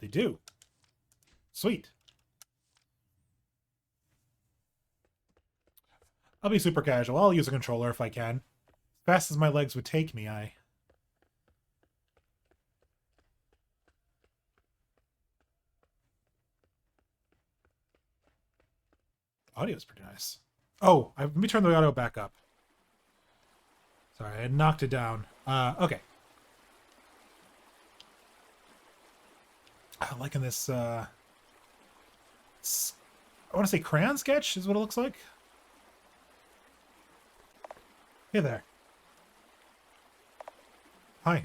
They do. Sweet. I'll be super casual. I'll use a controller if I can. As fast as my legs would take me, Audio's pretty nice. Oh, let me turn the audio back up. Sorry, I knocked it down. Okay. I'm liking this, I want to say crayon sketch is what it looks like. Hey there. Hi.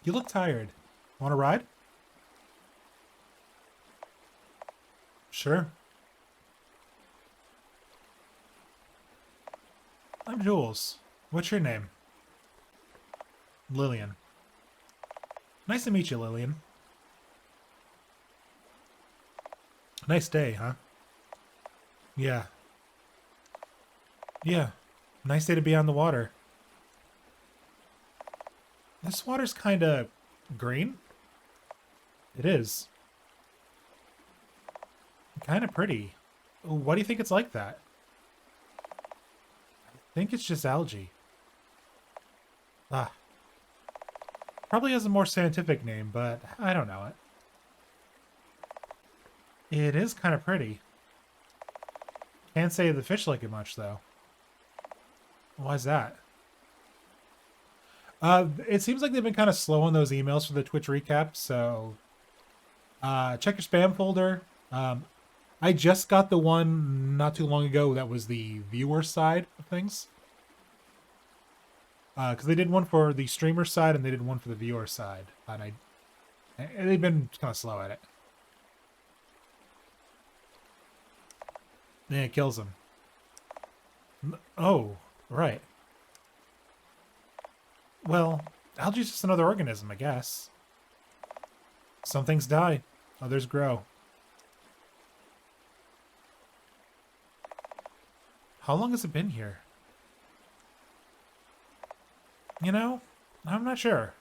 You look tired. Want to ride? Sure. I'm Jules. What's your name? Lillian. Nice to meet you, Lillian. Nice day, huh? Yeah. Yeah. Nice day to be on the water. This water's kinda green. It is. Kinda pretty. Why do you think it's like that? I think it's just algae. Ah. Probably has a more scientific name, but I don't know it. It is kind of pretty. Can't say the fish like it much, though. Why's that? It seems like they've been kind of slow on those emails for the Twitch recap, so check your spam folder. I just got the one not too long ago that was the viewer side of things. Because they did one for the streamer side and they did one for the viewer side. And they've been kind of slow at it. Yeah, it kills them. Oh, right. Well, algae's just another organism, I guess. Some things die, others grow. How long has it been here? You know, I'm not sure.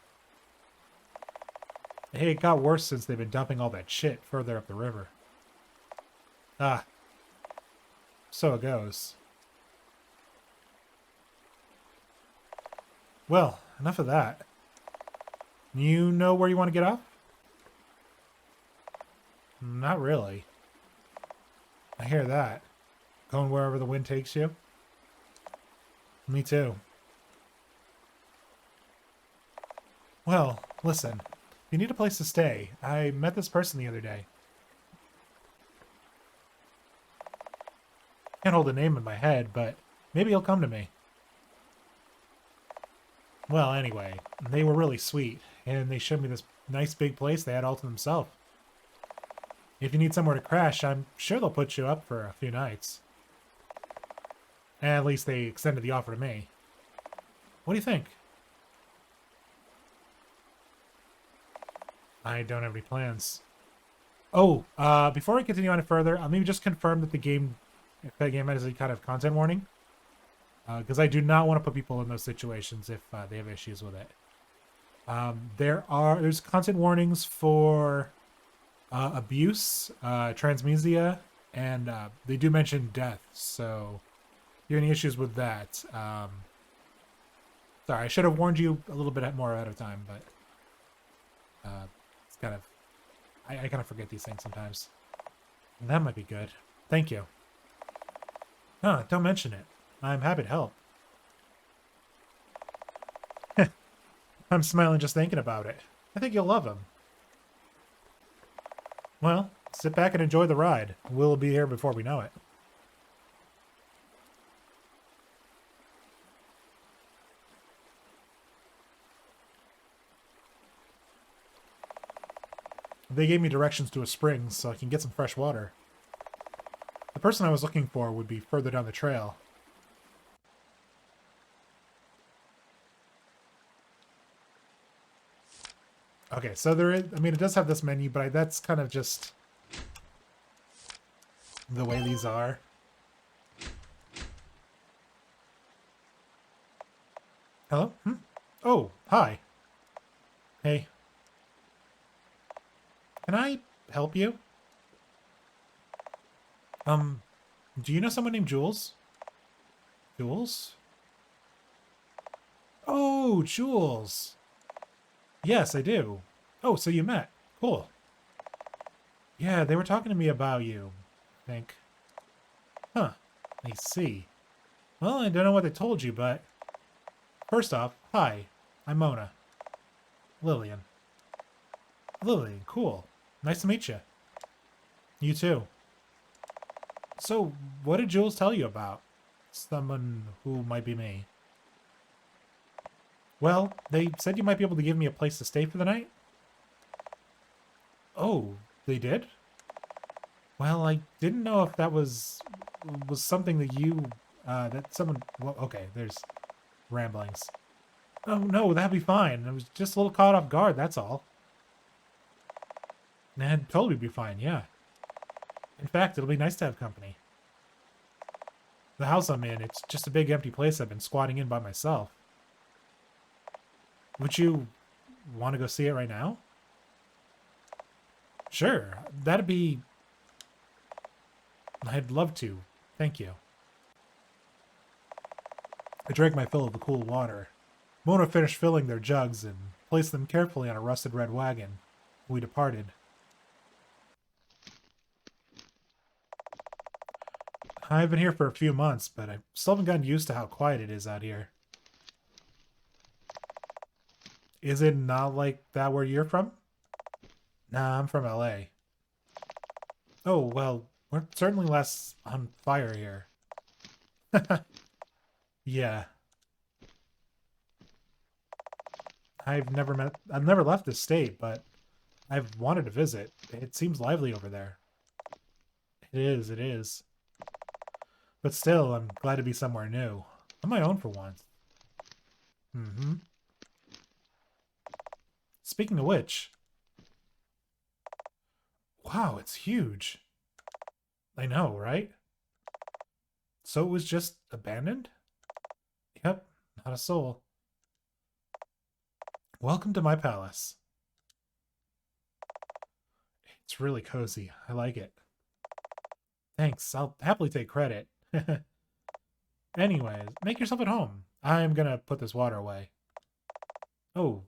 Hey, it got worse since they've been dumping all that shit further up the river. Ah. So it goes. Well, enough of that. You know where you want to get off? Not really. I hear that. Going wherever the wind takes you? Me too. Well, listen. You need a place to stay. I met this person the other day. Can't hold a name in my head, but maybe he'll come to me. Well, anyway, they were really sweet, and they showed me this nice big place they had all to themselves. If you need somewhere to crash, I'm sure they'll put you up for a few nights. At least they extended the offer to me. What do you think? I don't have any plans. Oh, before we continue on further, I'll maybe just confirm that if the game has any kind of content warning. Because I do not want to put people in those situations if they have issues with it. There's content warnings for abuse, transmedia, and they do mention death. So if you have any issues with that, sorry, I should have warned you a little bit more ahead of time, but it's kind of I kind of forget these things sometimes. That might be good. Thank you. No, don't mention it. I'm happy to help. I'm smiling just thinking about it. I think you'll love him. Well, sit back and enjoy the ride. We'll be here before we know it. They gave me directions to a spring so I can get some fresh water. The person I was looking for would be further down the trail. Okay, so there is, I mean, it does have this menu, but that's kind of just the way these are. Hello? Oh, hi. Hey. Can I help you? Um, do you know someone named Jules? Jules? Oh, Jules. Yes, I do. Oh, so you met. Cool. Yeah, they were talking to me about you, I think. Huh. I see. Well, I don't know what they told you, but first off, hi. I'm Mona. Lillian. Lillian, cool. Nice to meet you. You too. So, what did Jules tell you about? Someone who might be me. Well, they said you might be able to give me a place to stay for the night. Oh, they did? Well, I didn't know if that was something that you that someone well, okay, there's ramblings. Oh no, that'd be fine. I was just a little caught off guard, that's all. That'd totally be fine, yeah. In fact, it'll be nice to have company. The house I'm in, it's just a big empty place I've been squatting in by myself. Would you want to go see it right now? Sure, that'd be... I'd love to. Thank you. I drank my fill of the cool water. Mona finished filling their jugs and placed them carefully on a rusted red wagon. We departed. I've been here for a few months, but I still haven't gotten used to how quiet it is out here. Is it not like that where you're from? Nah, I'm from LA. Oh, well, we're certainly less on fire here. Yeah. I've never left this state, but I've wanted to visit. It seems lively over there. It is. But still, I'm glad to be somewhere new. On my own for once. Mm-hmm. Speaking of which, wow, it's huge. I know, right? So it was just abandoned? Yep, not a soul. Welcome to my palace. It's really cozy. I like it. Thanks, I'll happily take credit. Anyways, make yourself at home. I'm gonna put this water away. Oh,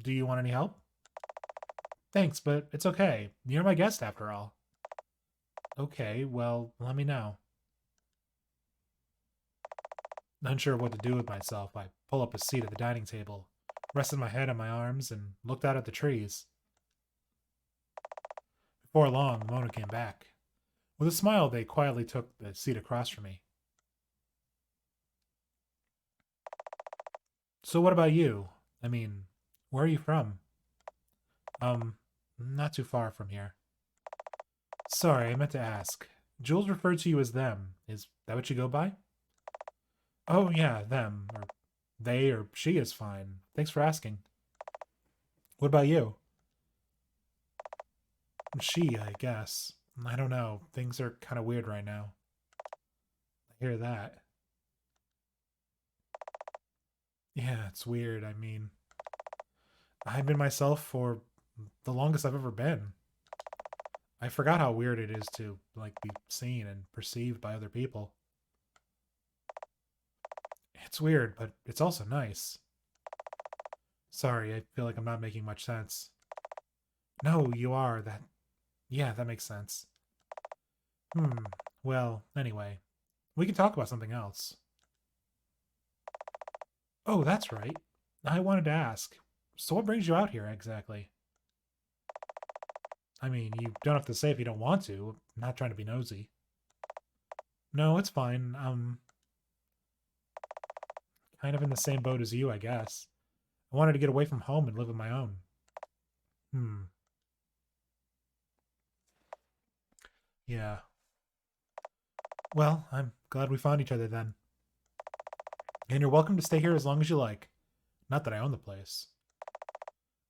do you want any help? Thanks, but it's okay. You're my guest after all. Okay, well, let me know. Unsure of what to do with myself, I pull up a seat at the dining table, rested my head on my arms, and looked out at the trees. Before long, Mona came back. With a smile, they quietly took the seat across from me. So what about you? I mean, where are you from? Um, not too far from here. Sorry, I meant to ask. Jules referred to you as them. Is that what you go by? Oh, yeah, them. Or they or she is fine. Thanks for asking. What about you? She, I guess. I don't know. Things are kind of weird right now. I hear that. Yeah, it's weird. I mean, I've been myself for the longest I've ever been. I forgot how weird it is to, like, be seen and perceived by other people. It's weird, but it's also nice. Sorry, I feel like I'm not making much sense. No, you are. Yeah, that makes sense. Hmm. Well, anyway, we can talk about something else. Oh, that's right. I wanted to ask. So what brings you out here exactly? I mean, you don't have to say if you don't want to. I'm not trying to be nosy. No, it's fine. Kind of in the same boat as you, I guess. I wanted to get away from home and live on my own. Hmm. Yeah. Well, I'm glad we found each other then. And you're welcome to stay here as long as you like. Not that I own the place.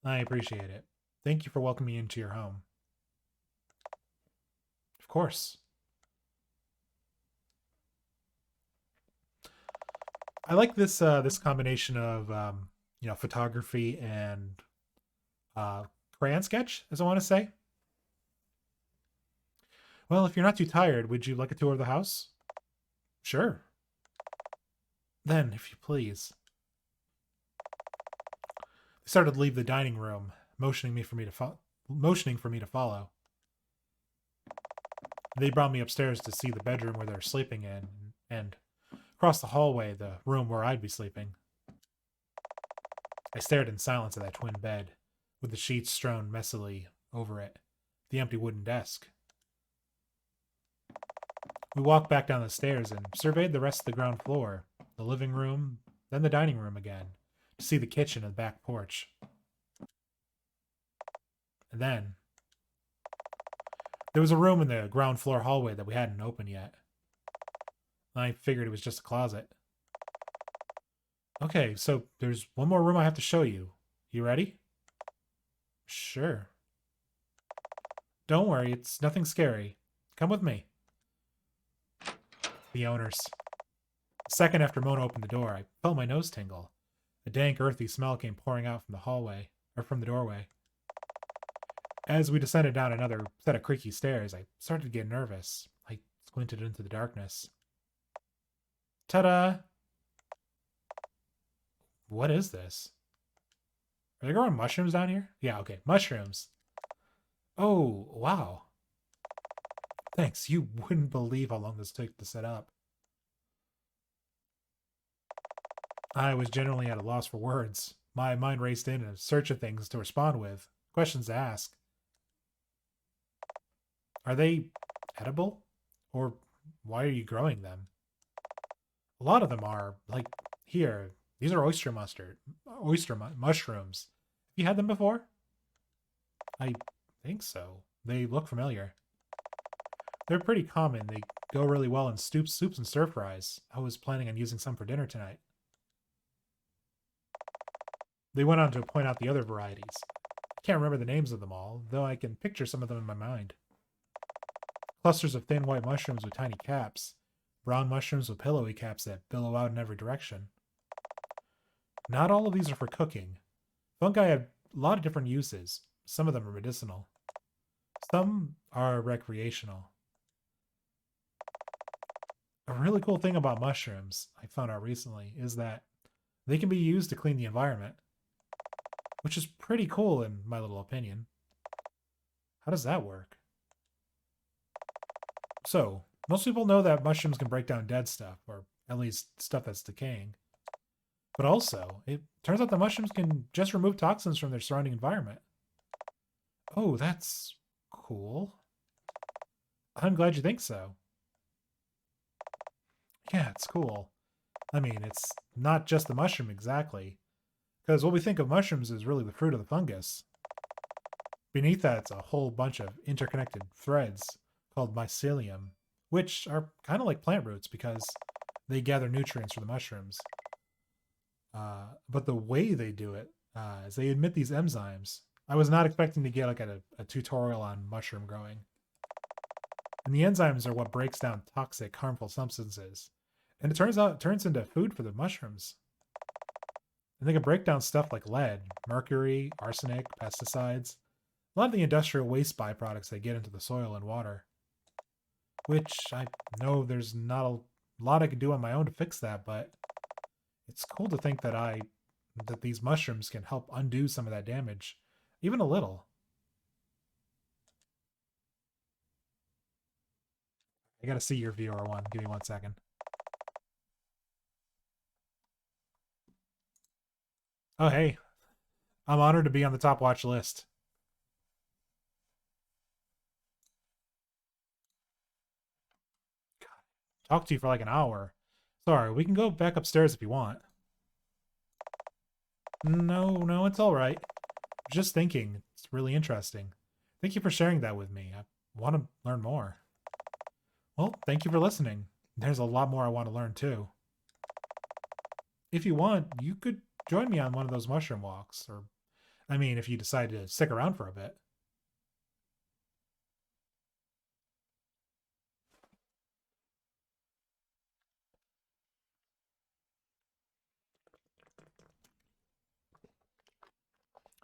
I appreciate it. Thank you for welcoming me into your home. Of course. I like this combination of photography and uh, crayon sketch, as I want to say. Well, if you're not too tired, would you like a tour of the house? Sure. Then, if you please. They started to leave the dining room, motioning for me to follow. They brought me upstairs to see the bedroom where they're sleeping in, and across the hallway, the room where I'd be sleeping. I stared in silence at that twin bed, with the sheets strewn messily over it, the empty wooden desk. We walked back down the stairs and surveyed the rest of the ground floor, the living room, then the dining room again, to see the kitchen and the back porch. And then, there was a room in the ground floor hallway that we hadn't opened yet. I figured it was just a closet. Okay, so there's one more room I have to show you. You ready? Sure. Don't worry, it's nothing scary. Come with me. The owners. A second after Mona opened the door, I felt my nose tingle. A dank, earthy smell came pouring out from the hallway, or from the doorway. As we descended down another set of creaky stairs, I started to get nervous. I squinted into the darkness. Ta-da! What is this? Are they growing mushrooms down here? Yeah, okay, mushrooms. Oh, wow. Thanks, you wouldn't believe how long this took to set up. I was generally at a loss for words. My mind raced in a search of things to respond with, questions to ask. Are they edible? Or why are you growing them? A lot of them are. Like, here, these are mushrooms. You had them before? I think so. They look familiar. They're pretty common. They go really well in soups and stir fries. I was planning on using some for dinner tonight. They went on to point out the other varieties. I can't remember the names of them all, though I can picture some of them in my mind. Clusters of thin white mushrooms with tiny caps. Brown mushrooms with pillowy caps that billow out in every direction. Not all of these are for cooking. Fungi have a lot of different uses. Some of them are medicinal. Some are recreational. A really cool thing about mushrooms, I found out recently, is that they can be used to clean the environment. Which is pretty cool in my little opinion. How does that work? So, most people know that mushrooms can break down dead stuff, or at least stuff that's decaying. But also, it turns out that mushrooms can just remove toxins from their surrounding environment. Oh, that's cool. I'm glad you think so. Yeah, it's cool. I mean, it's not just the mushroom exactly, because what we think of mushrooms is really the fruit of the fungus. Beneath that, it's a whole bunch of interconnected threads called mycelium, which are kind of like plant roots because they gather nutrients from the mushrooms. But the way they do it is they emit these enzymes. I was not expecting to get like a tutorial on mushroom growing. And the enzymes are what breaks down toxic, harmful substances. And it turns into food for the mushrooms. And they can break down stuff like lead, mercury, arsenic, pesticides, a lot of the industrial waste byproducts that get into the soil and water. Which I know there's not a lot I could do on my own to fix that, but it's cool to think that these mushrooms can help undo some of that damage, even a little. I gotta see your viewer one. Give me 1 second. Oh, hey. I'm honored to be on the top watch list. Talk to you for like an hour. Sorry, we can go back upstairs if you want. No, it's alright. Just thinking. It's really interesting. Thank you for sharing that with me. I want to learn more. Well, thank you for listening. There's a lot more I want to learn too. If you want, you could join me on one of those mushroom walks, or, I mean, if you decide to stick around for a bit.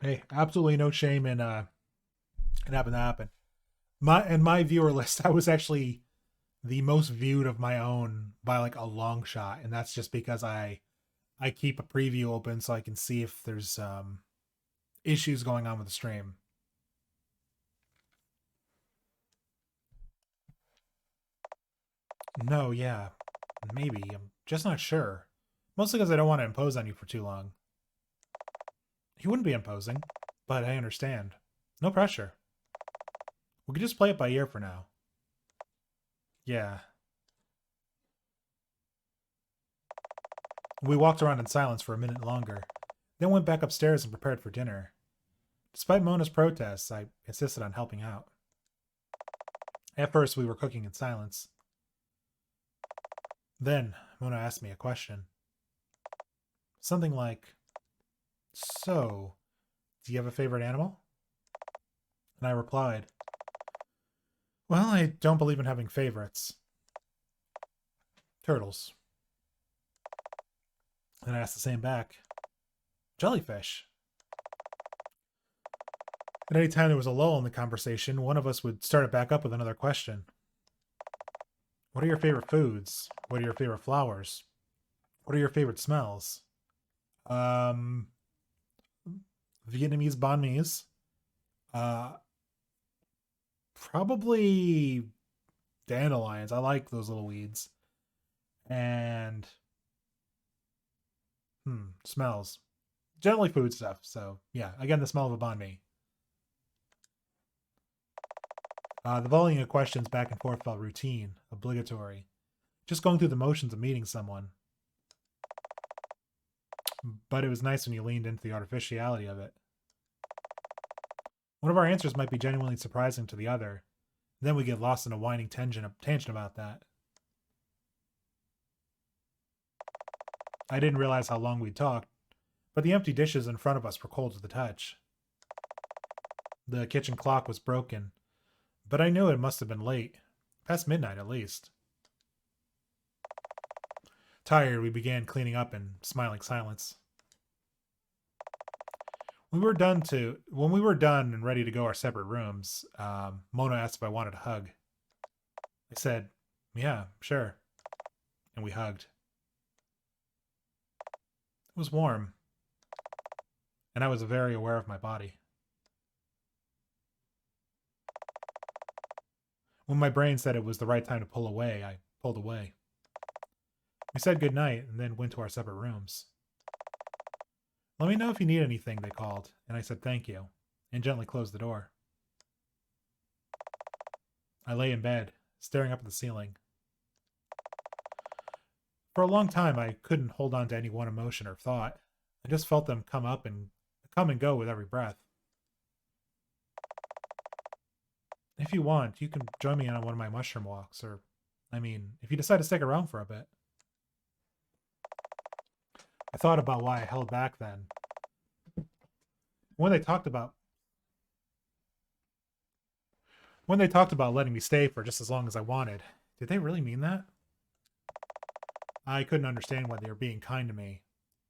Hey, absolutely no shame in having that happen. My viewer list, I was actually the most viewed of my own by like a long shot, and that's just because I keep a preview open so I can see if there's issues going on with the stream. No, yeah, maybe. I'm just not sure. Mostly because I don't want to impose on you for too long. He wouldn't be imposing, but I understand. No pressure. We could just play it by ear for now. Yeah. We walked around in silence for a minute longer, then went back upstairs and prepared for dinner. Despite Mona's protests, I insisted on helping out. At first, we were cooking in silence. Then, Mona asked me a question. Something like, "So, do you have a favorite animal?" And I replied, "Well, I don't believe in having favorites. Turtles." And I asked the same back. "Jellyfish." At any time there was a lull in the conversation, one of us would start it back up with another question. "What are your favorite foods? What are your favorite flowers? What are your favorite smells?" Um, Vietnamese banh mi's. Uh, Probably dandelions. I like those little weeds. And smells. Generally food stuff. So yeah, again, the smell of a banh mi. The volleying of questions back and forth felt routine, obligatory. Just going through the motions of meeting someone. But it was nice when you leaned into the artificiality of it. One of our answers might be genuinely surprising to the other. Then we get lost in a whining tangent about that. I didn't realize how long we'd talked, but the empty dishes in front of us were cold to the touch. The kitchen clock was broken, but I knew it must have been late, past midnight at least. Tired, we began cleaning up in smiling silence. When we were done and ready to go our separate rooms, Mona asked if I wanted a hug. I said, "Yeah, sure," and we hugged. It was warm, and I was very aware of my body. When my brain said it was the right time to pull away, I pulled away. We said goodnight and then went to our separate rooms. "Let me know if you need anything," they called, and I said thank you, and gently closed the door. I lay in bed, staring up at the ceiling. For a long time, I couldn't hold on to any one emotion or thought. I just felt them come and go with every breath. If you want, you can join me on one of my mushroom walks, or, if you decide to stick around for a bit. I thought about why I held back then. When they talked about letting me stay for just as long as I wanted, did they really mean that? I couldn't understand why they were being kind to me,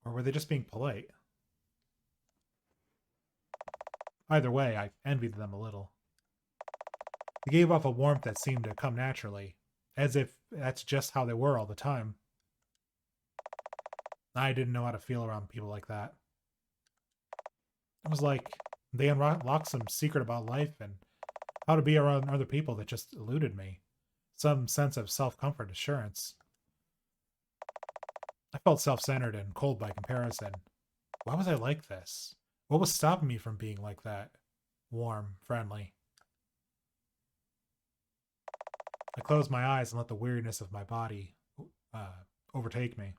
or were they just being polite? Either way, I envied them a little. They gave off a warmth that seemed to come naturally, as if that's just how they were all the time. I didn't know how to feel around people like that. It was like they unlocked some secret about life and how to be around other people that just eluded me. Some sense of self-comfort assurance. I felt self-centered and cold by comparison. Why was I like this? What was stopping me from being like that? Warm, friendly. I closed my eyes and let the weariness of my body overtake me.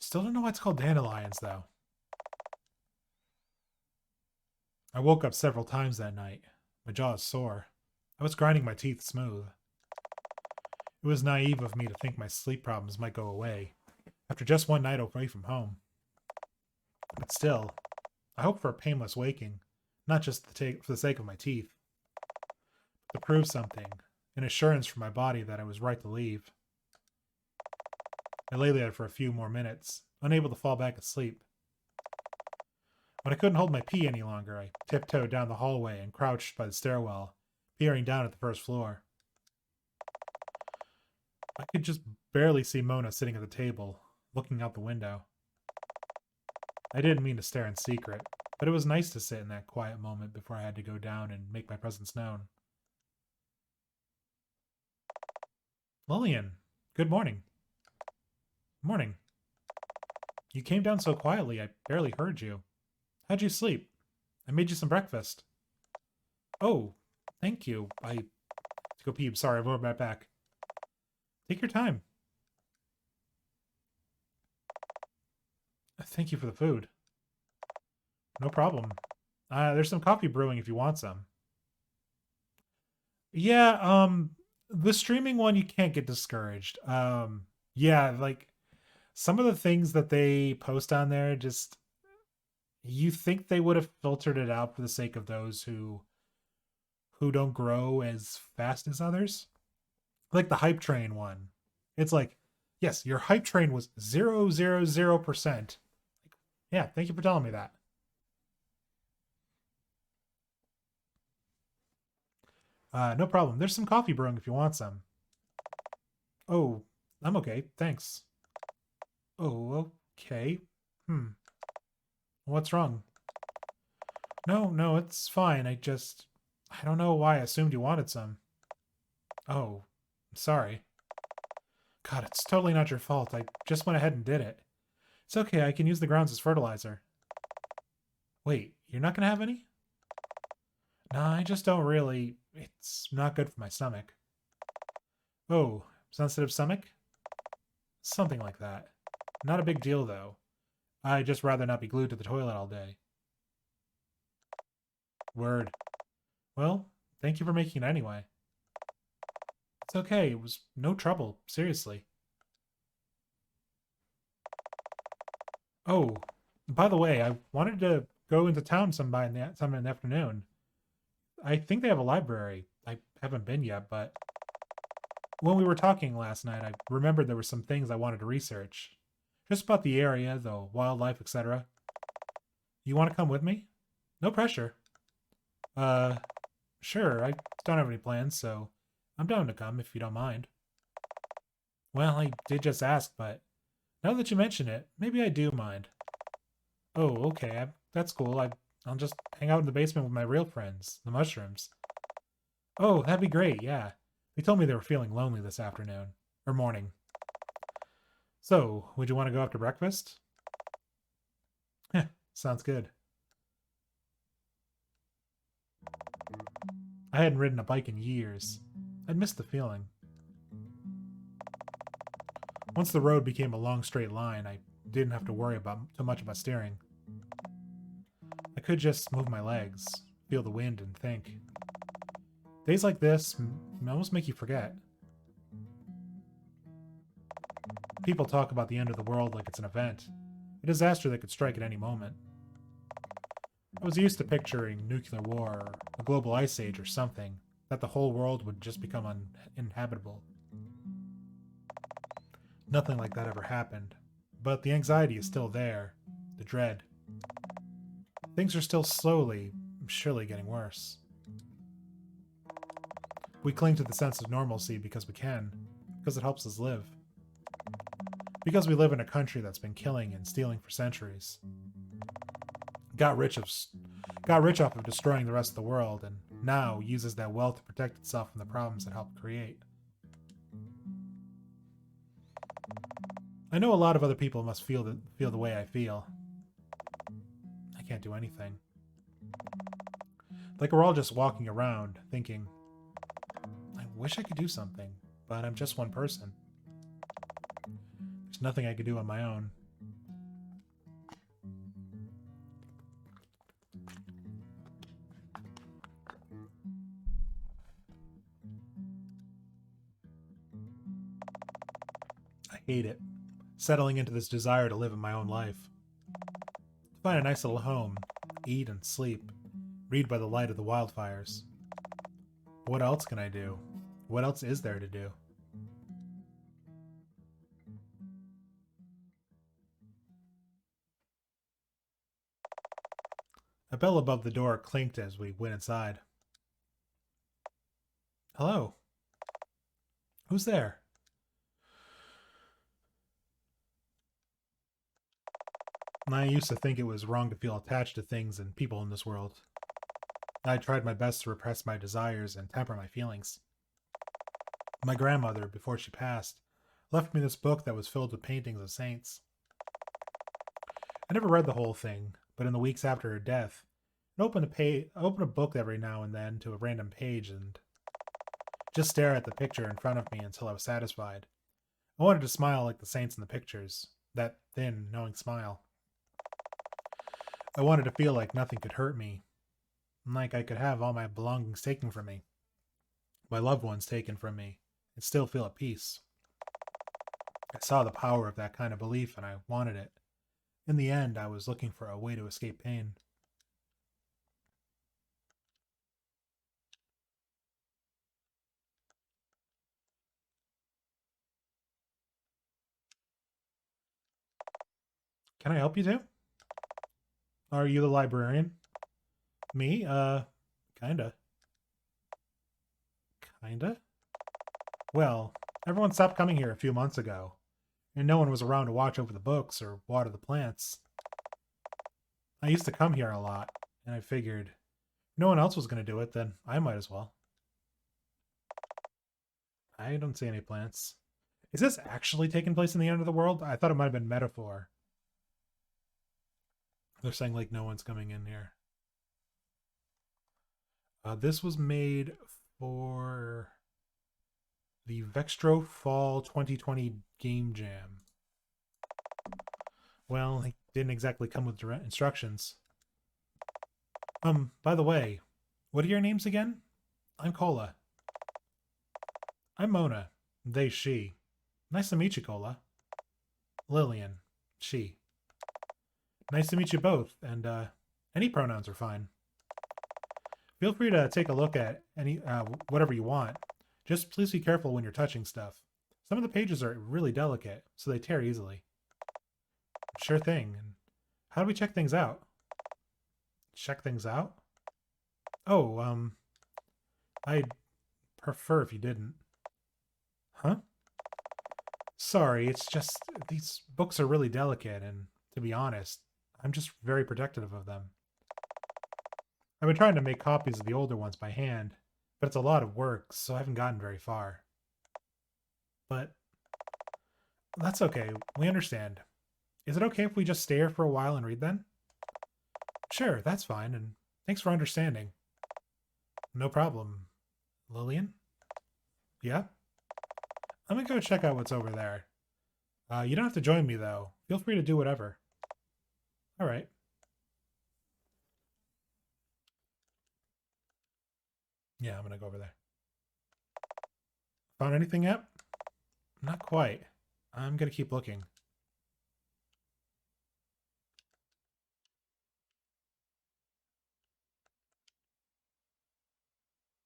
Still don't know why it's called dandelions, though. I woke up several times that night. My jaw is sore. I was grinding my teeth smooth. It was naive of me to think my sleep problems might go away after just one night away from home. But still, I hoped for a painless waking, not just for the sake of my teeth. To prove something, an assurance from my body that I was right to leave. I lay there for a few more minutes, unable to fall back asleep. When I couldn't hold my pee any longer, I tiptoed down the hallway and crouched by the stairwell, peering down at the first floor. I could just barely see Mona sitting at the table, looking out the window. I didn't mean to stare in secret, but it was nice to sit in that quiet moment before I had to go down and make my presence known. Lillian, good morning. Morning. You came down so quietly, I barely heard you. How'd you sleep? I made you some breakfast. Oh, thank you. I... To go pee. Sorry, I'll be right back. Take your time. Thank you for the food. No problem. There's some coffee brewing if you want some. Yeah, the streaming one, you can't get discouraged. Yeah, like, some of the things that they post on there, just, you think they would have filtered it out for the sake of those who don't grow as fast as others. Like the hype train one. It's like, yes, your hype train was 0.000%. Yeah, thank you for telling me that. No problem. There's some coffee brewing if you want some. Oh, I'm okay. Thanks. Oh, okay. Hmm. What's wrong? No, it's fine. I don't know why I assumed you wanted some. Oh, sorry. God, it's totally not your fault. I just went ahead and did it. It's okay. I can use the grounds as fertilizer. Wait, you're not gonna have any? No, I just don't really. It's not good for my stomach. Oh, sensitive stomach? Something like that. Not a big deal, though. I'd just rather not be glued to the toilet all day. Word. Well, thank you for making it anyway. It's okay. It was no trouble. Seriously. Oh, by the way, I wanted to go into town some in the afternoon. I think they have a library. I haven't been yet, but when we were talking last night, I remembered there were some things I wanted to research. Just about the area, the wildlife, etc. You want to come with me? No pressure. Uh, sure, I don't have any plans, so I'm down to come if you don't mind. Well, I did just ask, but now that you mention it, maybe I do mind. Oh, okay, that's cool. I'll just hang out in the basement with my real friends, the mushrooms. Oh, that'd be great, yeah. They told me they were feeling lonely this afternoon. Or morning. So, would you want to go after breakfast? Heh, sounds good. I hadn't ridden a bike in years. I'd missed the feeling. Once the road became a long straight line, I didn't have to worry about too much about steering. I could just move my legs, feel the wind, and think. Days like this almost make you forget. People talk about the end of the world like it's an event, a disaster that could strike at any moment. I was used to picturing nuclear war, or a global ice age, or something, that the whole world would just become uninhabitable. Nothing like that ever happened, but the anxiety is still there, the dread. Things are still slowly, surely getting worse. We cling to the sense of normalcy because we can, because it helps us live. Because we live in a country that's been killing and stealing for centuries. Got rich off of destroying the rest of the world, and now uses that wealth to protect itself from the problems it helped create. I know a lot of other people must feel the way I feel. I can't do anything. Like we're all just walking around, thinking, I wish I could do something, but I'm just one person. There's nothing I could do on my own. I hate it. Settling into this desire to live in my own life. To find a nice little home, eat and sleep, read by the light of the wildfires. What else can I do? What else is there to do? A bell above the door clinked as we went inside. Hello? Who's there? I used to think it was wrong to feel attached to things and people in this world. I tried my best to repress my desires and temper my feelings. My grandmother, before she passed, left me this book that was filled with paintings of saints. I never read the whole thing, but in the weeks after her death, I'd open a book every now and then to a random page and just stare at the picture in front of me until I was satisfied. I wanted to smile like the saints in the pictures, that thin, knowing smile. I wanted to feel like nothing could hurt me, like I could have all my belongings taken from me, my loved ones taken from me, and still feel at peace. I saw the power of that kind of belief and I wanted it. In the end, I was looking for a way to escape pain. Can I help you too? Are you the librarian? Me? Kinda. Kinda? Well, everyone stopped coming here a few months ago, and no one was around to watch over the books or water the plants. I used to come here a lot, and I figured if no one else was going to do it, then I might as well. I don't see any plants. Is this actually taking place in the end of the world? I thought it might have been metaphor. They're saying like no one's coming in here. This was made for the Vextro Fall 2020 Game Jam. Well, it didn't exactly come with direct instructions. By the way, what are your names again? I'm Cola. I'm Mona. They, she. Nice to meet you, Cola. Lillian. She. Nice to meet you both, and any pronouns are fine. Feel free to take a look at any whatever you want. Just please be careful when you're touching stuff. Some of the pages are really delicate, so they tear easily. Sure thing. And how do we check things out? Check things out? Oh, I'd prefer if you didn't. Huh? Sorry, it's just these books are really delicate, and to be honest, I'm just very protective of them. I've been trying to make copies of the older ones by hand, but it's a lot of work, so I haven't gotten very far. But that's okay, we understand. Is it okay if we just stay here for a while and read then? Sure, that's fine, and thanks for understanding. No problem. Lillian? Yeah? I'm gonna go check out what's over there. You don't have to join me, though. Feel free to do whatever. Alright. Yeah, I'm gonna go over there. Found anything yet? Not quite. I'm gonna keep looking.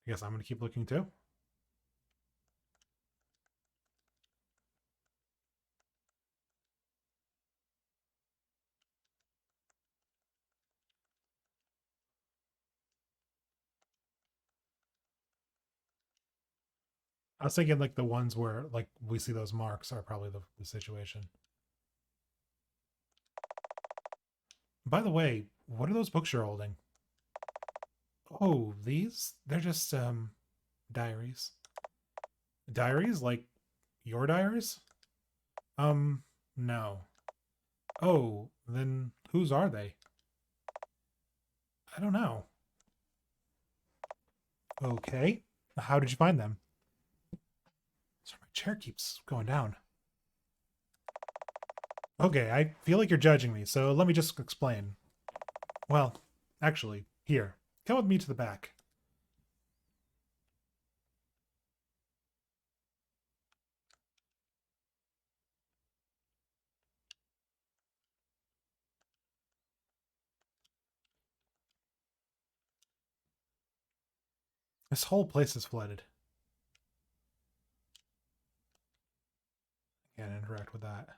I guess I'm gonna keep looking too. I was thinking like the ones where like we see those marks are probably the situation. By the way, what are those books you're holding? Oh, these? They're just diaries. Diaries? Like your diaries? No. Oh, then whose are they? I don't know. Okay. How did you find them? Sorry, my chair keeps going down. Okay, I feel like you're judging me, so let me just explain. Well, actually, here. Come with me to the back. This whole place is flooded. Can't interact with that.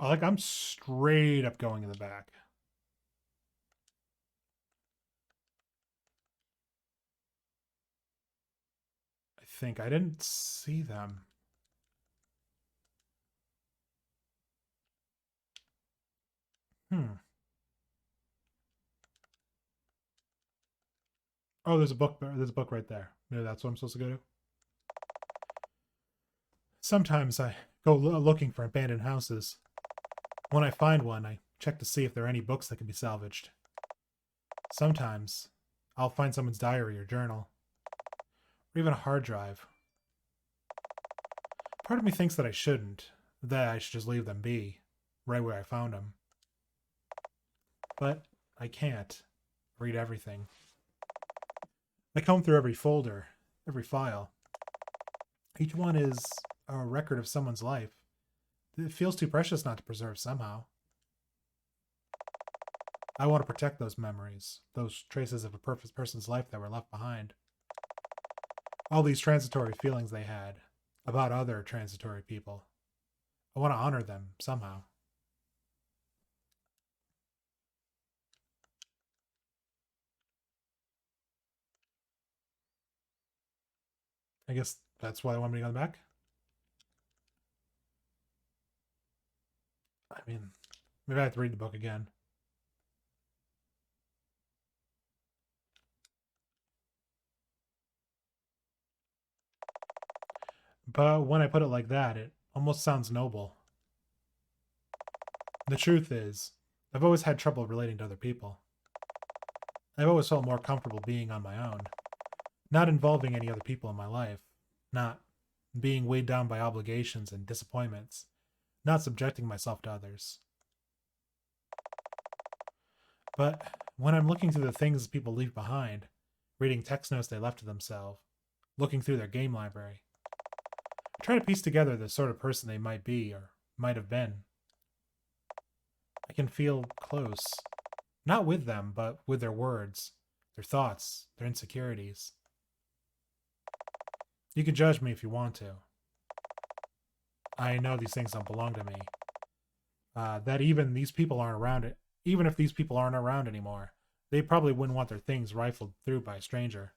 Like, I'm straight up going in the back. I think I didn't see them. Hmm. Oh, there's a book. There's a book right there. Maybe that's what I'm supposed to go to. Sometimes I go looking for abandoned houses. When I find one, I check to see if there are any books that can be salvaged. Sometimes I'll find someone's diary or journal, or even a hard drive. Part of me thinks that I shouldn't, that I should just leave them be, right where I found them. But I can't read everything. I comb through every folder, every file. Each one is a record of someone's life. It feels too precious not to preserve somehow. I want to protect those memories, those traces of a perfect person's life that were left behind. All these transitory feelings they had about other transitory people. I want to honor them somehow. I guess that's why I want me to go back. I mean, maybe I have to read the book again. But when I put it like that, it almost sounds noble. The truth is, I've always had trouble relating to other people. I've always felt more comfortable being on my own, not involving any other people in my life, not being weighed down by obligations and disappointments, not subjecting myself to others. But when I'm looking through the things people leave behind, reading text notes they left to themselves, looking through their game library, I try to piece together the sort of person they might be or might have been. I can feel close, not with them, but with their words, their thoughts, their insecurities. You can judge me if you want to. I know these things don't belong to me. That even these people aren't around it. Even if these people aren't around anymore, they probably wouldn't want their things rifled through by a stranger.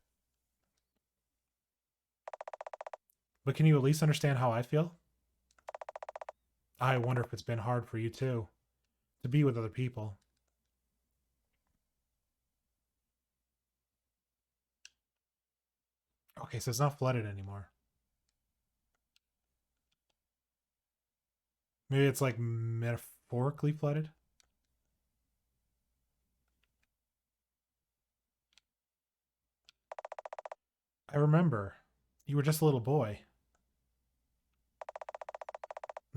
But can you at least understand how I feel? I wonder if it's been hard for you too, to be with other people. Okay, so it's not flooded anymore. Maybe it's like metaphorically flooded? I remember. You were just a little boy.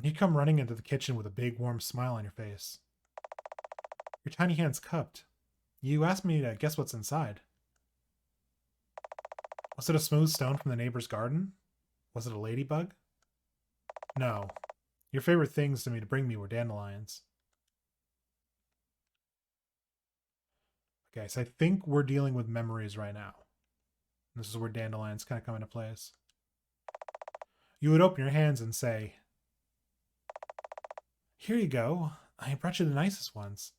You'd come running into the kitchen with a big warm smile on your face. Your tiny hands cupped. You asked me to guess what's inside. Was it a smooth stone from the neighbor's garden? Was it a ladybug? No. Your favorite things to me to bring me were dandelions. Okay, so I think we're dealing with memories right now. This is where dandelions kind of come into place. You would open your hands and say, "Here you go. I brought you the nicest ones."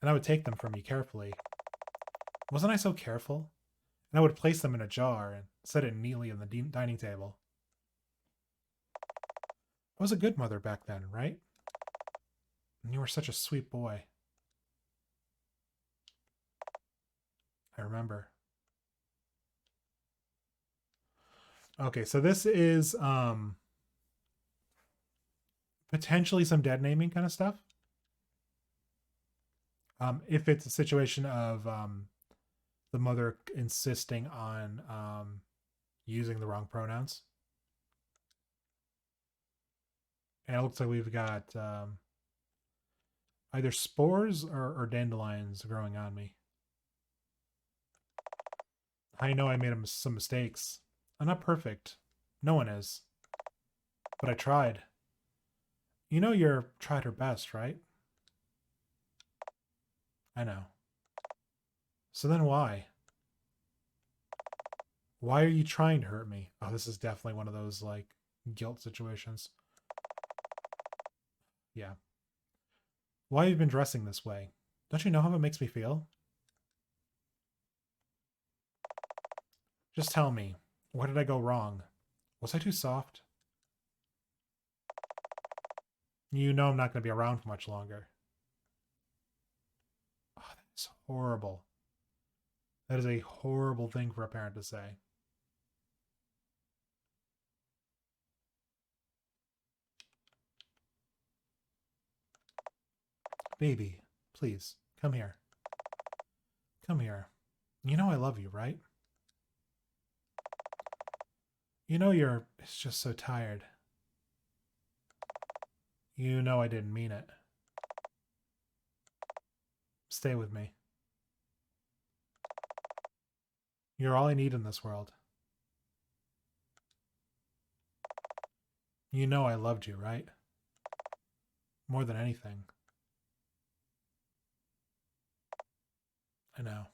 And I would take them from you carefully. Wasn't I so careful? And I would place them in a jar and set it neatly on the dining table. I was a good mother back then, right? And you were such a sweet boy. I remember. Okay, so this is potentially some dead naming kind of stuff. If it's a situation of the mother insisting on using the wrong pronouns. And it looks like we've got either spores or dandelions growing on me. I know I made some mistakes. I'm not perfect. No one is. But I tried. You know you're tried her best, right? I know. So then why? Why are you trying to hurt me? Oh, this is definitely one of those, like, guilt situations. Yeah. Why have you been dressing this way? Don't you know how it makes me feel? Just tell me, where did I go wrong? Was I too soft? You know I'm not going to be around for much longer. Oh, that's horrible. That is a horrible thing for a parent to say. Baby, please, come here. Come here. You know I love you, right? You know you're it's just so tired. You know I didn't mean it. Stay with me. You're all I need in this world. You know I loved you, right? More than anything. I know.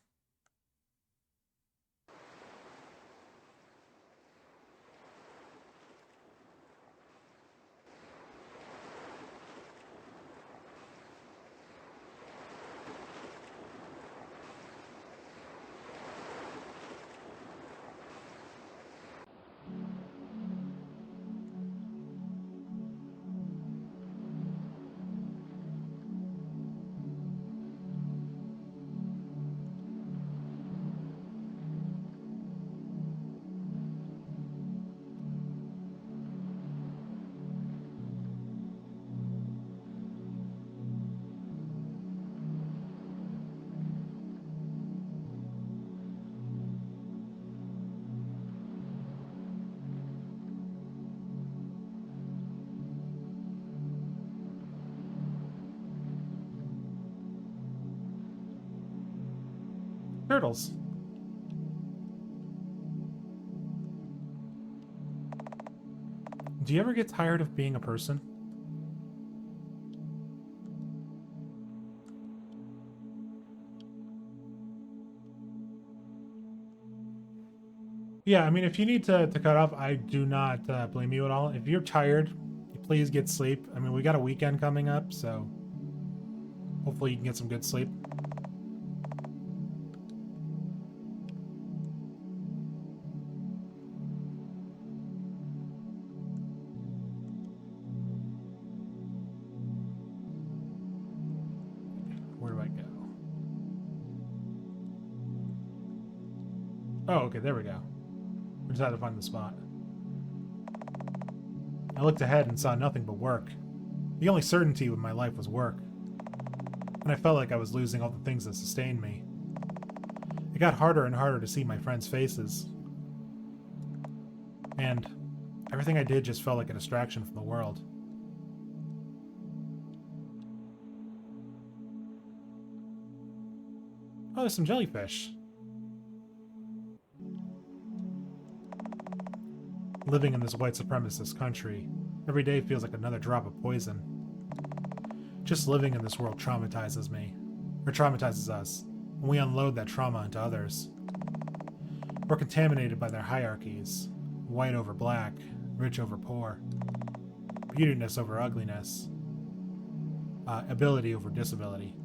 Turtles. Do you ever get tired of being a person? Yeah, I mean, if you need to cut off, I do not blame you at all. If you're tired, please get sleep. I mean, we got a weekend coming up, so hopefully you can get some good sleep. Where do I go? Oh, okay, there we go. We just had to find the spot. I looked ahead and saw nothing but work. The only certainty in my life was work. And I felt like I was losing all the things that sustained me. It got harder and harder to see my friends' faces. And everything I did just felt like a distraction from the world. Oh, there's some jellyfish. Living in this white supremacist country, every day feels like another drop of poison. Just living in this world traumatizes me, or traumatizes us, and we unload that trauma into others. We're contaminated by their hierarchies, white over black, rich over poor, beautiness over ugliness, ability over disability.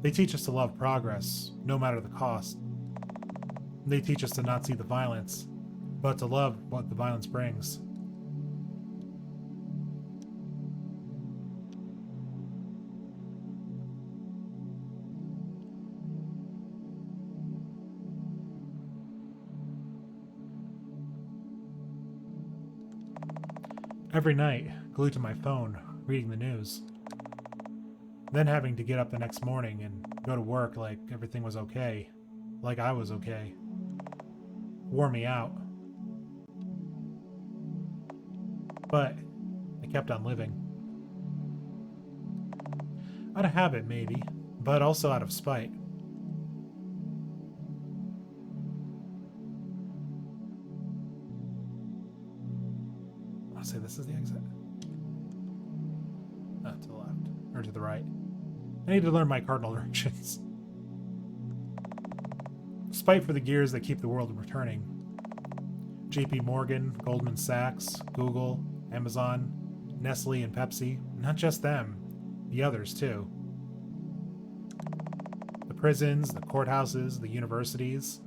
They teach us to love progress, no matter the cost. They teach us to not see the violence, but to love what the violence brings. Every night, glued to my phone, reading the news. Then having to get up the next morning and go to work like everything was okay. Like I was okay. Wore me out. But I kept on living. Out of habit, maybe, but also out of spite. I want to say this is the exit. To the left. Or to the right. I need to learn my cardinal directions. Spite for the gears that keep the world returning. JP Morgan, Goldman Sachs, Google, Amazon, Nestle and Pepsi. Not just them, the others too. The prisons, the courthouses, the universities,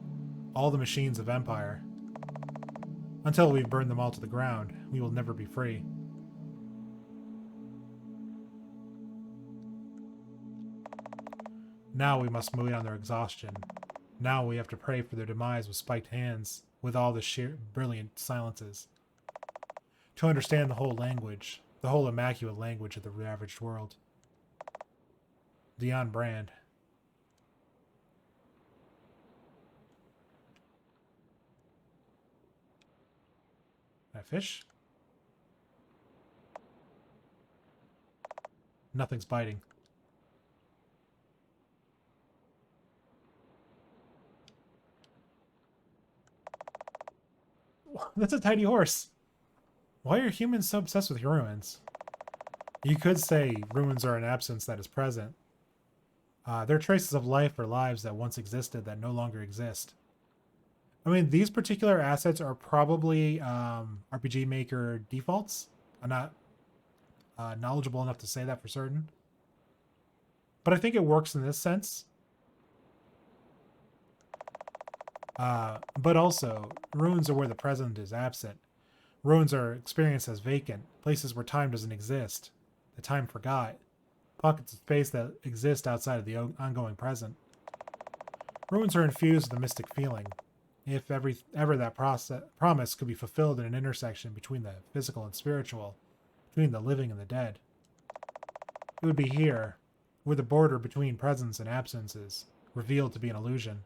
all the machines of empire. Until we've burned them all to the ground, we will never be free. Now we must wait on their exhaustion. Now we have to pray for their demise with spiked hands, with all the sheer brilliant silences. To understand the whole language, the whole immaculate language of the ravaged world. Dion Brand. Can I fish? Nothing's biting. That's a tiny horse. Why are humans so obsessed with ruins? You could say ruins are an absence that is present. They're traces of life or lives that once existed that no longer exist. I mean, these particular assets are probably RPG Maker defaults. I'm not knowledgeable enough to say that for certain. But I think it works in this sense. But also, ruins are where the present is absent. Ruins are experienced as vacant, places where time doesn't exist, the time forgot, pockets of space that exist outside of the ongoing present. Ruins are infused with a mystic feeling. If ever that promise could be fulfilled in an intersection between the physical and spiritual, between the living and the dead, it would be here, where the border between presence and absence is revealed to be an illusion.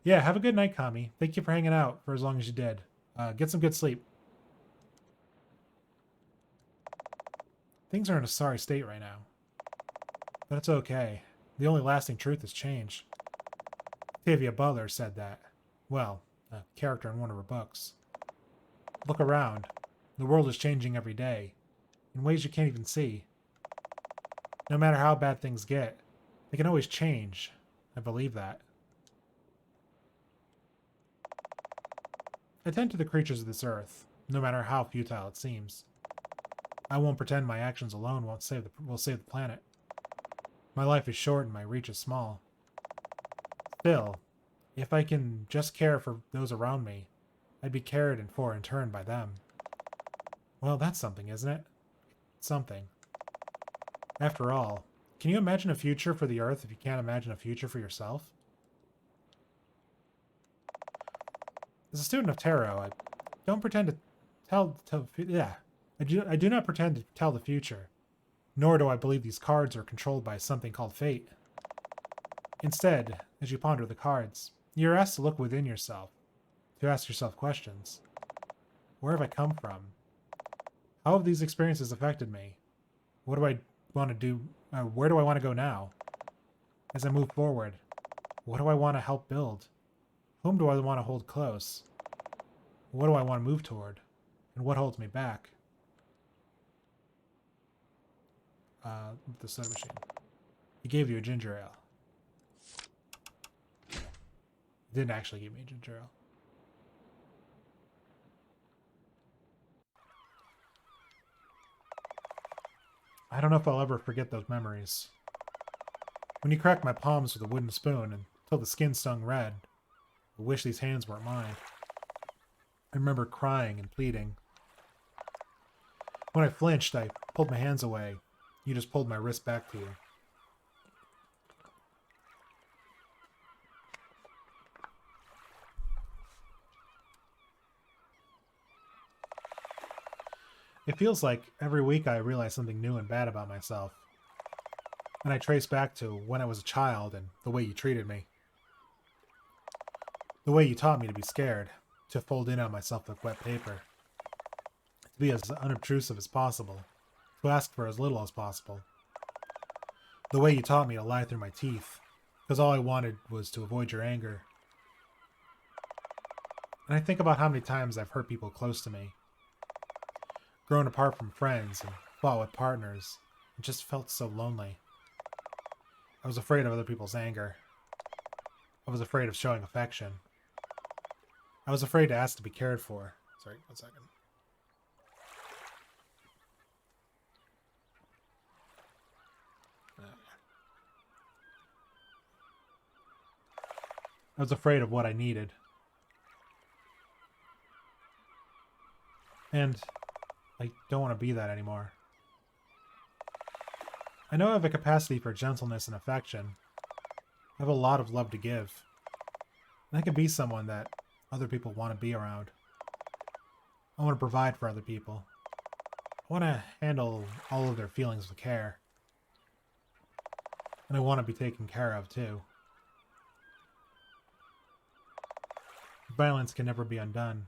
Yeah, have a good night, Kami. Thank you for hanging out for as long as you did. Get some good sleep. Things are in a sorry state right now. But it's okay. The only lasting truth is change. Octavia Butler said that. Well, a character in one of her books. Look around. The world is changing every day, in ways you can't even see. No matter how bad things get, they can always change. I believe that. I tend to the creatures of this earth, no matter how futile it seems. I won't pretend my actions alone will save the planet. My life is short and my reach is small. Still, if I can just care for those around me, I'd be cared for in turn by them. Well, that's something, isn't it? Something. After all, can you imagine a future for the Earth if you can't imagine a future for yourself? As a student of tarot, I don't pretend to I do not pretend to tell the future, nor do I believe these cards are controlled by something called fate. Instead, as you ponder the cards, you're asked to look within yourself, to ask yourself questions. Where have I come from? How have these experiences affected me? What do I want to do? Where do I want to go now? As I move forward, what do I want to help build? Whom do I want to hold close? What do I want to move toward? And what holds me back? The soda machine. He gave you a ginger ale. He didn't actually give me a ginger ale. I don't know if I'll ever forget those memories. When you cracked my palms with a wooden spoon until the skin stung red, I wish these hands weren't mine. I remember crying and pleading. When I flinched, I pulled my hands away. You just pulled my wrist back to you. It feels like every week I realize something new and bad about myself. And I trace back to when I was a child and the way you treated me. The way you taught me to be scared, to fold in on myself like wet paper. To be as unobtrusive as possible, to ask for as little as possible. The way you taught me to lie through my teeth, because all I wanted was to avoid your anger. And I think about how many times I've hurt people close to me. Grown apart from friends and fought with partners, and just felt so lonely. I was afraid of other people's anger. I was afraid of showing affection. I was afraid to ask to be cared for. Sorry, 1 second. I was afraid of what I needed. And I don't want to be that anymore. I know I have a capacity for gentleness and affection. I have a lot of love to give. And I can be someone that other people want to be around. I want to provide for other people. I want to handle all of their feelings with care. And I want to be taken care of, too. Violence can never be undone.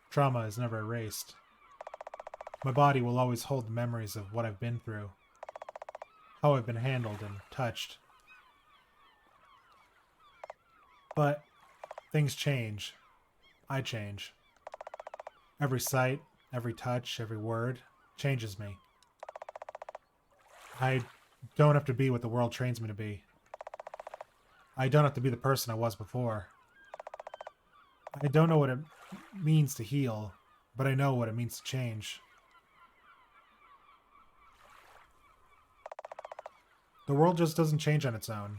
Trauma is never erased. My body will always hold memories of what I've been through. How I've been handled and touched. But things change. I change. Every sight, every touch, every word changes me. I don't have to be what the world trains me to be. I don't have to be the person I was before. I don't know what it means to heal, but I know what it means to change. The world just doesn't change on its own.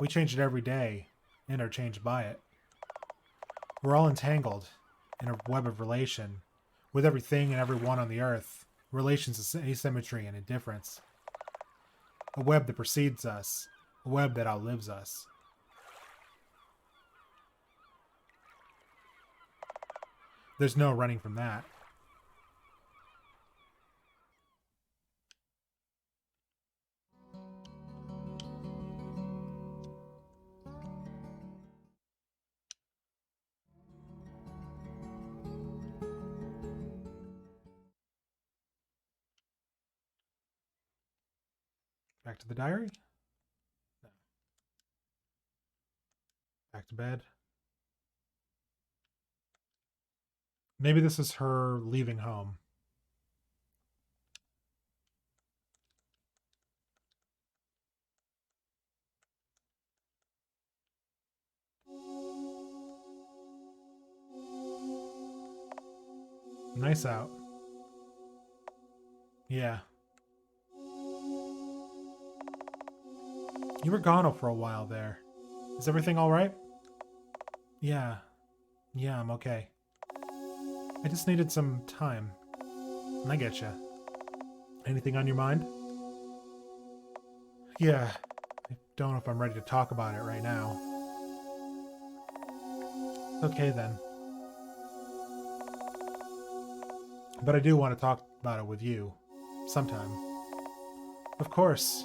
We change it every day, and are changed by it. We're all entangled in a web of relation, with everything and everyone on the earth, relations of asymmetry and indifference. A web that precedes us, a web that outlives us. There's no running from that. Back to the diary? No. Back to bed? Maybe this is her leaving home. Nice out. Yeah. You were gone for a while there. Is everything alright? Yeah. Yeah, I'm okay. I just needed some time. And I get you. Anything on your mind? Yeah. I don't know if I'm ready to talk about it right now. Okay then. But I do want to talk about it with you. Sometime. Of course.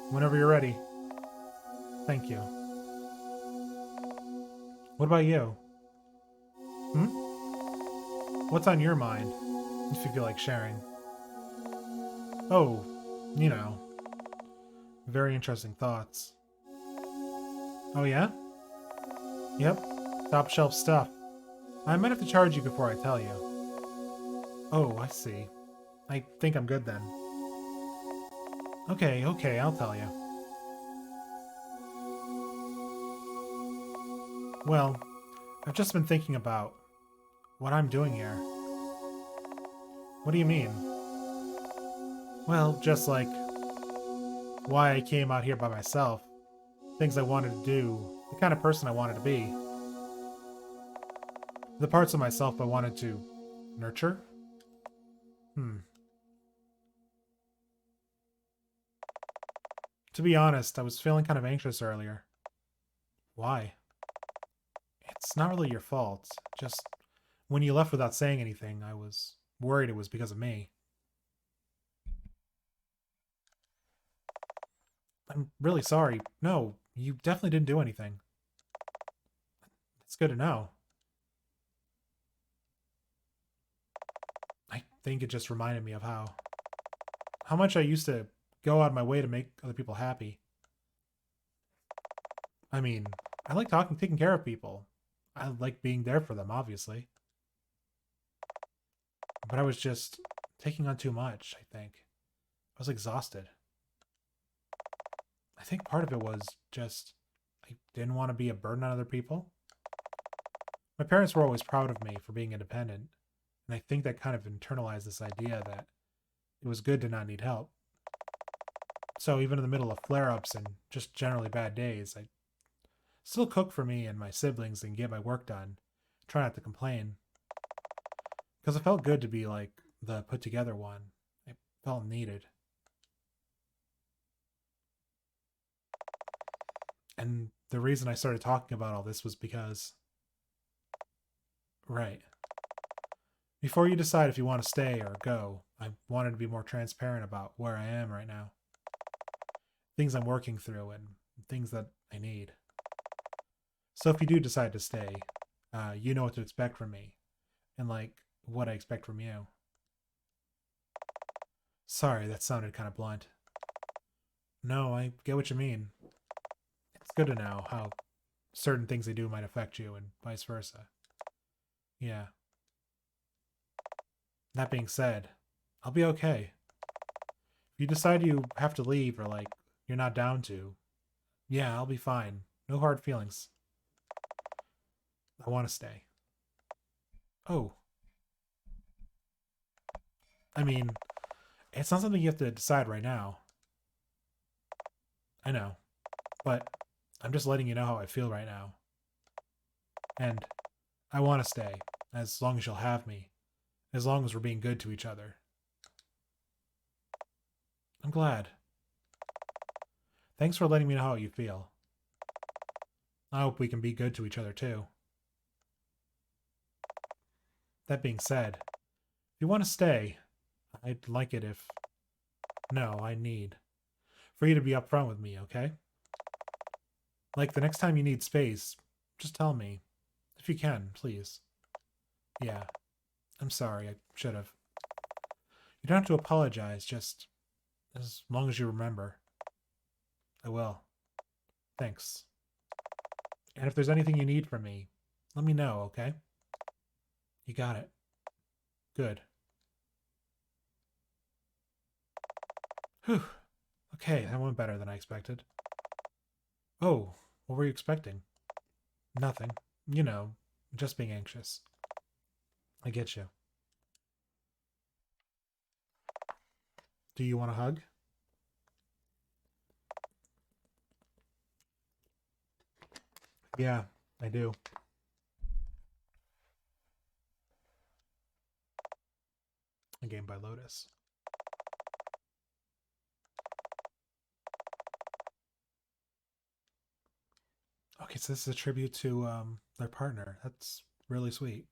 Whenever you're ready. Thank you. What about you? Hmm? What's on your mind, if you feel like sharing? Oh, you know. Very interesting thoughts. Oh yeah? Yep. Top shelf stuff. I might have to charge you before I tell you. Oh, I see. I think I'm good then. Okay, I'll tell you. Well, I've just been thinking about what I'm doing here. What do you mean? Well, just like why I came out here by myself, things I wanted to do, the kind of person I wanted to be, the parts of myself I wanted to nurture. To be honest, I was feeling kind of anxious earlier. Why? It's not really your fault. Just when you left without saying anything, I was worried it was because of me. I'm really sorry. No, you definitely didn't do anything. It's good to know. I think it just reminded me of how much I used to go out of my way to make other people happy. I mean, I like taking care of people. I like being there for them, obviously. But I was just taking on too much, I think. I was exhausted. I think part of it was just I didn't want to be a burden on other people. My parents were always proud of me for being independent, and I think that kind of internalized this idea that it was good to not need help. So even in the middle of flare-ups and just generally bad days, I Still cook for me and my siblings and get my work done. Try not to complain. Because it felt good to be like the put together one. It felt needed. And the reason I started talking about all this was because. Right. Before you decide if you want to stay or go, I wanted to be more transparent about where I am right now. Things I'm working through and things that I need. So if you do decide to stay, you know what to expect from me. And like what I expect from you. Sorry, that sounded kind of blunt. No, I get what you mean. It's good to know how certain things they do might affect you and vice versa. Yeah. That being said, I'll be okay. If you decide you have to leave or like you're not down to, yeah, I'll be fine. No hard feelings. I want to stay. Oh, I mean, it's not something you have to decide right now. I know, but I'm just letting you know how I feel right now. And I want to stay, as long as you'll have me, as long as we're being good to each other. I'm glad. Thanks for letting me know how you feel. I hope we can be good to each other too. That being said, if you want to stay, I'd like it if. No, I need. For you to be upfront with me, okay? Like the next time you need space, just tell me. If you can, please. Yeah, I'm sorry, I should have. You don't have to apologize, just as long as you remember. I will. Thanks. And if there's anything you need from me, let me know, okay? You got it. Good. Whew. Okay, that went better than I expected. Oh, what were you expecting? Nothing. You know, just being anxious. I get you. Do you want a hug? Yeah, I do. A game by Lotus. Okay, so this is a tribute to their partner. That's really sweet.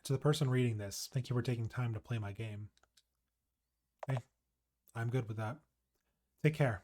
To the person reading this, thank you for taking time to play my game. Hey, I'm good with that. Take care.